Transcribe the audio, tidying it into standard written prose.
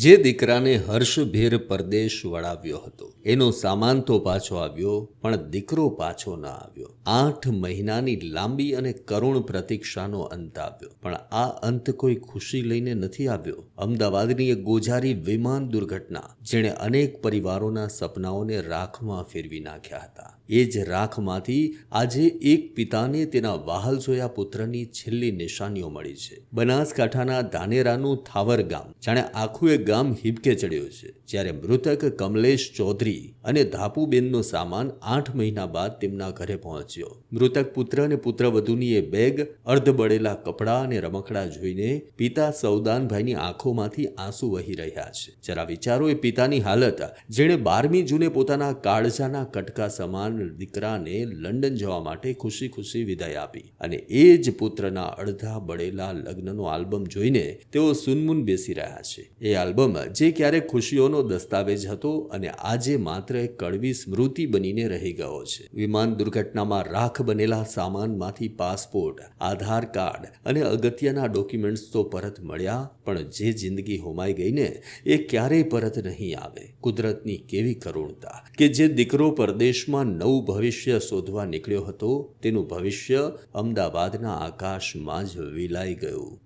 જે દીકરાને હર્ષભેર પરદેશ વળાવ્યો હતો એનો સામાન તો પાછો આવ્યો, પણ દીકરો પાછો ન આવ્યો। 8 મહિનાની લાંબી અને કરુણ પ્રતીક્ષાનો અંત આવ્યો, પણ આ અંત કોઈ ખુશી લઈને નથી આવ્યો। અમદાવાદની એક ગોઝારી વિમાન દુર્ઘટના જેણે અનેક પરિવારોના સપનાઓને રાખમાં ફેરવી નાખ્યા હતા। એ જ રાખમાંથી આજે એક પિતાને તેના વહાલ જોયા પુત્રની છેલ્લી નિશાનીઓ મળી છે। બનાસકાંઠાના ધાનેરાનું થાવર ગામ જાણે આખું એક ગામ હિબકે ચડ્યું છે, જ્યારે મૃતક કમલેશ ચૌધરી અને ધાપુબેનનો સામાન 8 મહિના બાદ તેમના ઘરે પહોંચ્યો। મૃતક પુત્ર અને પુત્રવધૂની એ બેગ, અર્ધ બળેલા કપડાં અને રમકડા જોઈને પિતા સૌદાનભાઈની આંખોમાંથી આંસુ વહી રહ્યા છે। જરા વિચારો એ પિતાની હાલત, જેણે 12મી જૂને પોતાના કાળજાના કટકા સમાન દીકરાને લંડન જવા માટે ખુશી ખુશી વિદાય આપી, અને એ જ પુત્રના અડધા બળેલા લગ્નનો આલ્બમ જોઈને તેઓ સૂનમૂન બેસી રહ્યા છે। એ આલ્બમ જે ક્યારેક ખુશીઓનો દસ્તાવેજ હતો અને આજે માત્ર એક કડવી સ્મૃતિ બનીને રહી ગયો છે। વિમાન દુર્ઘટનામાં રાખ બનેલા સામાનમાંથી પાસપોર્ટ, આધાર કાર્ડ અને અગત્યના ડોક્યુમેન્ટ્સ તો પરત મળ્યા, પણ જે જિંદગી હોમાઈ ગઈ ને એ ક્યારેય પરત નહીં આવે। કુદરતની કેવી કરુણતા કે જે દીકરો પરદેશમાં નવું ભવિષ્ય શોધવા નીકળ્યો હતો, તેનું ભવિષ્ય અમદાવાદના આકાશમાં જ વિલાઈ ગયું।